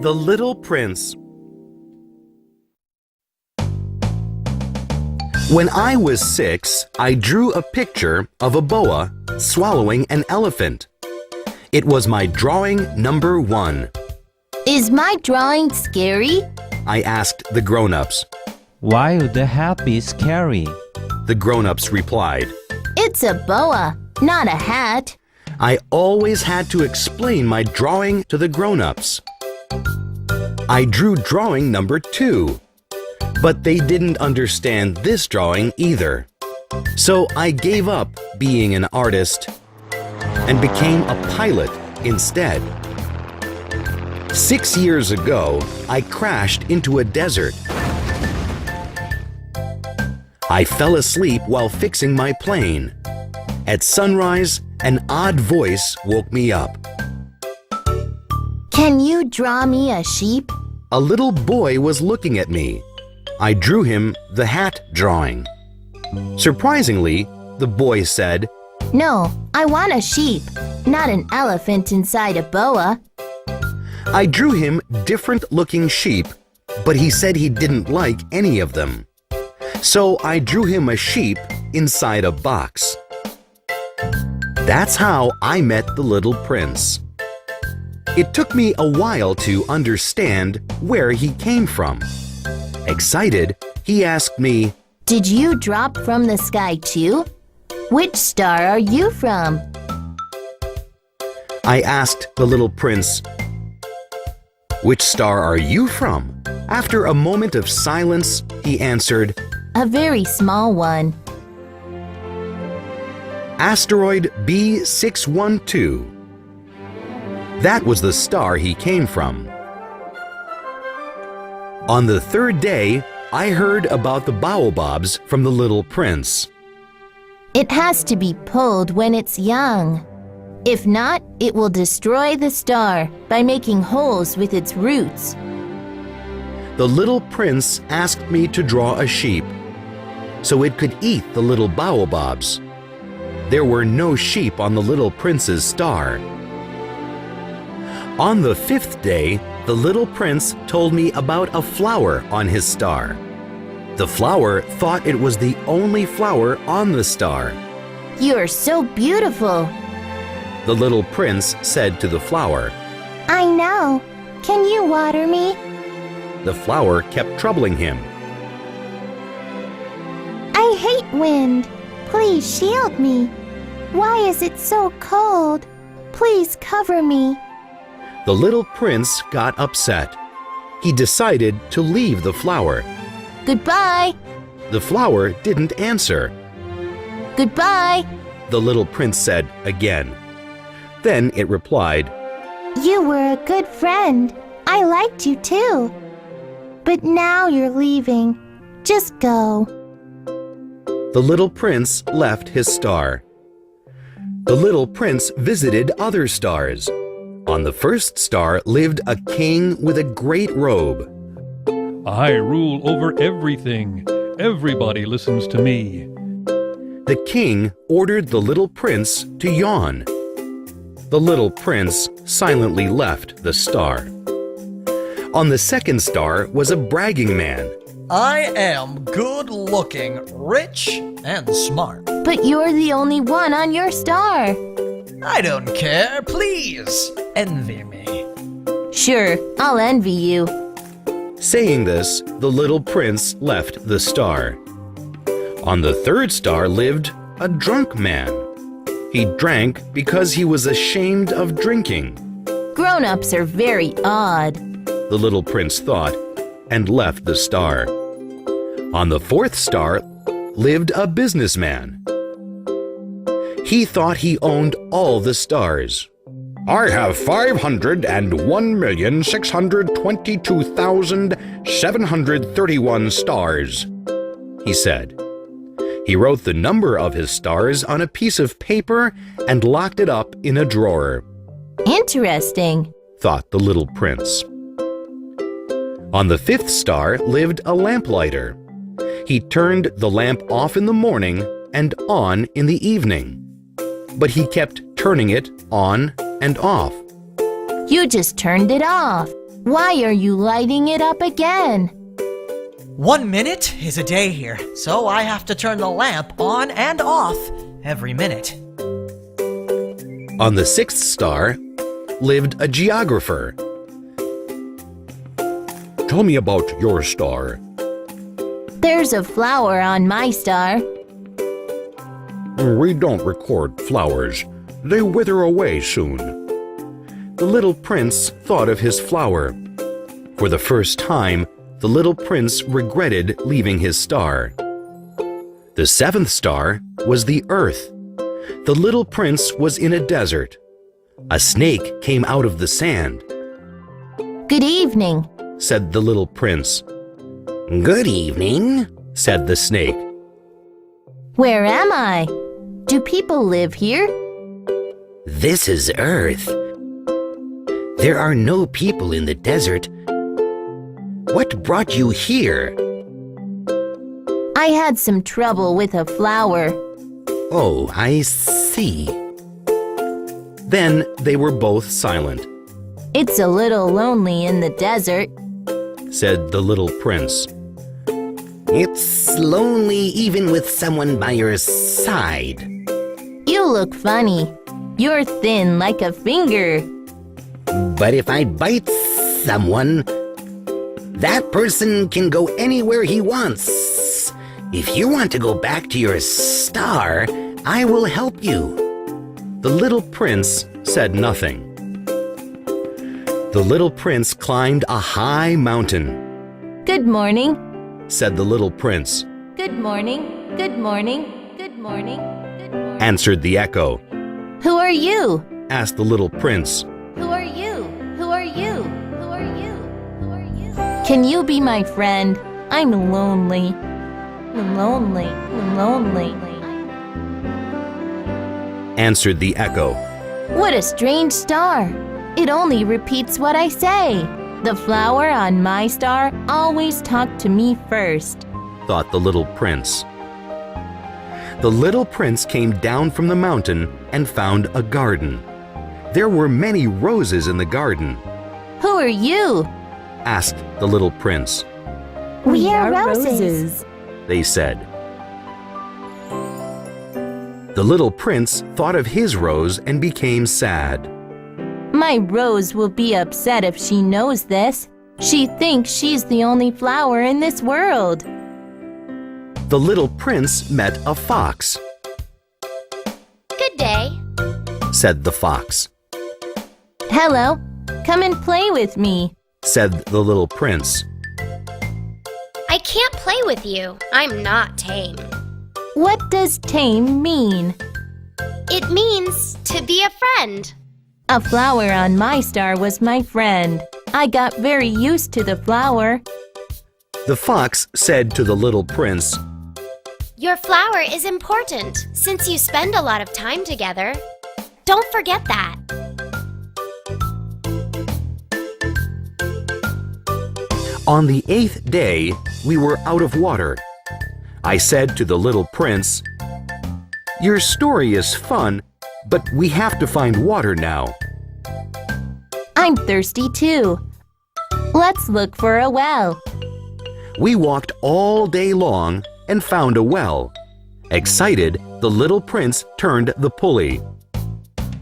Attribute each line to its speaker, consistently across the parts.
Speaker 1: The Little Prince. When I was 6, I drew a picture of a boa swallowing an elephant. It was my drawing number 1.
Speaker 2: Is my drawing scary?
Speaker 1: I asked the grown-ups.
Speaker 3: Why would the hat be scary?
Speaker 1: The grown-ups replied.
Speaker 2: It's a boa, not a hat.
Speaker 1: I always had to explain my drawing to the grown-ups. I drew drawing number 2, but they didn't understand this drawing either. So I gave up being an artist and became a pilot instead. 6 years ago, I crashed into a desert. I fell asleep while fixing my plane. At sunrise, an odd voice woke me up.
Speaker 2: Can you draw me a sheep?
Speaker 1: A little boy was looking at me. I drew him the hat drawing. Surprisingly, the boy said,
Speaker 2: No, I want a sheep, not an elephant inside a boa.
Speaker 1: I drew him different-looking sheep, but he said he didn't like any of them. So I drew him a sheep inside a box. That's how I met the little prince. It took me a while to understand where he came from. Excited, he asked me,
Speaker 2: Did you drop from the sky too? Which star are you from?
Speaker 1: I asked the little prince, Which star are you from? After a moment of silence, he answered,
Speaker 2: A very small one.
Speaker 1: Asteroid B612. That was the star he came from. On the 3rd day, I heard about the baobabs from the little prince.
Speaker 2: It has to be pulled when it's young. If not, it will destroy the star by making holes with its roots.
Speaker 1: The little prince asked me to draw a sheep so it could eat the little baobabs. There were no sheep on the little prince's star. On the 5th day, the little prince told me about a flower on his star. The flower thought it was the only flower on the star.
Speaker 2: You are so beautiful.
Speaker 1: The little prince said to the flower.
Speaker 2: I know. Can you water me?
Speaker 1: The flower kept troubling him.
Speaker 2: I hate wind. Please shield me. Why is it so cold? Please cover me.
Speaker 1: The little prince got upset. He decided to leave the flower.
Speaker 2: Goodbye.
Speaker 1: The flower didn't answer.
Speaker 2: Goodbye.
Speaker 1: The little prince said again. Then it replied,
Speaker 2: You were a good friend. I liked you too. But now you're leaving. Just go.
Speaker 1: The little prince left his star. The little prince visited other stars. On the 1st star lived a king with a great robe.
Speaker 4: I rule over everything. Everybody listens to me.
Speaker 1: The king ordered the little prince to yawn. The little prince silently left the star. On the 2nd star was a bragging man.
Speaker 5: I am good-looking, rich, and smart.
Speaker 2: But you're the only one on your star.
Speaker 5: I don't care. Please, envy me.
Speaker 2: Sure, I'll envy you.
Speaker 1: Saying this, the little prince left the star. On the 3rd star lived a drunk man. He drank because he was ashamed of drinking.
Speaker 2: Grown-ups are very odd.
Speaker 1: The little prince thought, and left the star. On the 4th star lived a businessman. He thought he owned all the stars. I have 501,622,731 stars, he said. He wrote the number of his stars on a piece of paper and locked it up in a drawer.
Speaker 2: Interesting,
Speaker 1: thought the little prince. On the 5th star lived a lamplighter. He turned the lamp off in the morning and on in the evening. But he kept turning it on and off.
Speaker 2: You just turned it off. Why are you lighting it up again?
Speaker 5: 1 minute is a day here, so I have to turn the lamp on and off every minute.
Speaker 1: On the sixth star lived a geographer. Tell me about your star.
Speaker 2: There's a flower on my star.
Speaker 1: We don't record flowers. They wither away soon. The little prince thought of his flower. For the first time, the little prince regretted leaving his star. The seventh star was the earth. The little prince was in a desert. A snake came out of the sand.
Speaker 2: Good evening.
Speaker 1: Said the little prince. Good evening, said the snake.
Speaker 2: Where am I? Do people live here?
Speaker 1: This is Earth. There are no people in the desert. What brought you here?
Speaker 2: I had some trouble with a flower.
Speaker 1: Oh, I see. Then they were both silent.
Speaker 2: It's a little lonely in the desert.
Speaker 1: Said the little prince. It's lonely even with someone by your side.
Speaker 2: You look funny. You're thin like a finger.
Speaker 1: But if I bite someone, that person can go anywhere he wants. If you want to go back to your star, I will help you. The little prince said nothing. The little prince climbed a high mountain.
Speaker 2: Good morning.
Speaker 1: Said the little prince.
Speaker 2: Good morning. Good morning. Good morning. Good morning.
Speaker 1: Answered the echo.
Speaker 2: Who are you?
Speaker 1: Asked the little prince.
Speaker 2: Who are you? Who are you? Who are you? Who are you? Can you be my friend? I'm lonely. Lonely. Lonely.
Speaker 1: Answered the echo.
Speaker 2: What a strange star. It only repeats what I say. The flower on my star always talked to me first.
Speaker 1: Thought the little prince. The little prince came down from the mountain and found a garden. There were many roses in the garden.
Speaker 2: Who are you?
Speaker 1: Asked the little prince.
Speaker 2: We are roses.
Speaker 1: They said. The little prince thought of his rose and became sad.
Speaker 2: My rose will be upset if she knows this. She thinks she's the only flower in this world.
Speaker 1: The little prince met a fox.
Speaker 2: Good day,
Speaker 1: Said the fox.
Speaker 2: hello. Come and play with me.
Speaker 1: Said the little prince.
Speaker 6: I can't play with you. I'm not tame.
Speaker 2: What does tame mean?
Speaker 6: It means to be a friend.
Speaker 2: A flower on my star was my friend. I got very used to the flower.
Speaker 1: The fox said to the little prince,
Speaker 6: Your flower is important since you spend a lot of time together. Don't forget that.
Speaker 1: On the 8th day, we were out of water. I said to the little prince, Your story is fun, but we have to find water now.
Speaker 2: I'm thirsty too. Let's look for a well.
Speaker 1: We walked all day long and found a well. Excited, the little prince turned the pulley.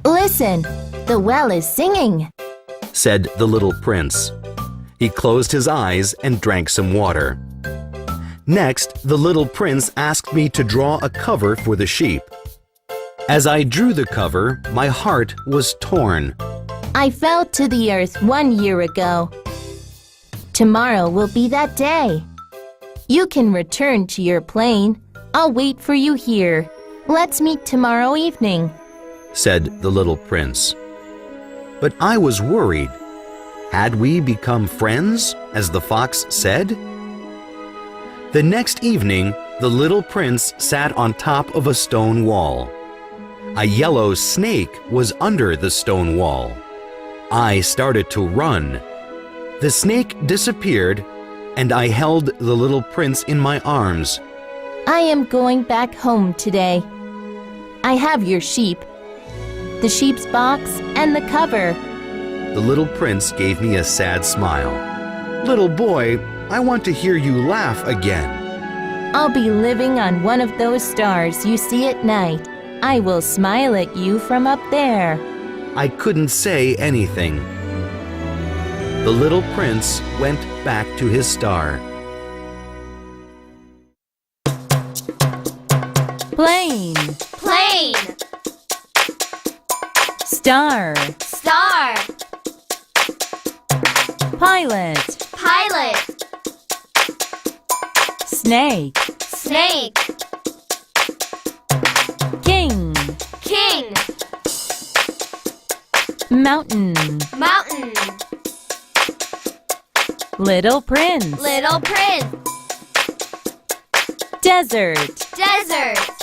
Speaker 2: Listen, the well is singing.
Speaker 1: Said the little prince. He closed his eyes and drank some water. Next, the little prince asked me to draw a cover for the sheep. As I drew the cover, my heart was torn.
Speaker 2: I fell to the earth 1 year ago. Tomorrow will be that day. You can return to your plane. I'll wait for you here. Let's meet tomorrow evening.
Speaker 1: Said the little prince. But I was worried. Had we become friends, as the fox said? The next evening, the little prince sat on top of a stone wall. A yellow snake was under the stone wall. I started to run. The snake disappeared, and I held the little prince in my arms.
Speaker 2: I am going back home today. I have your sheep, the sheep's box, and the cover.
Speaker 1: The little prince gave me a sad smile. Little boy, I want to hear you laugh again.
Speaker 2: I'll be living on one of those stars you see at night. I will smile at you from up there.
Speaker 1: I couldn't say anything. The little prince went back to his star.
Speaker 2: Plane,
Speaker 6: Plane.
Speaker 2: star,
Speaker 6: Star.
Speaker 2: pilot,
Speaker 6: Pilot.
Speaker 2: snake,
Speaker 6: Snake.
Speaker 2: king,
Speaker 6: King.
Speaker 2: mountain,
Speaker 6: Mountain.
Speaker 2: little prince,
Speaker 6: Little Prince.
Speaker 2: desert,
Speaker 6: Desert.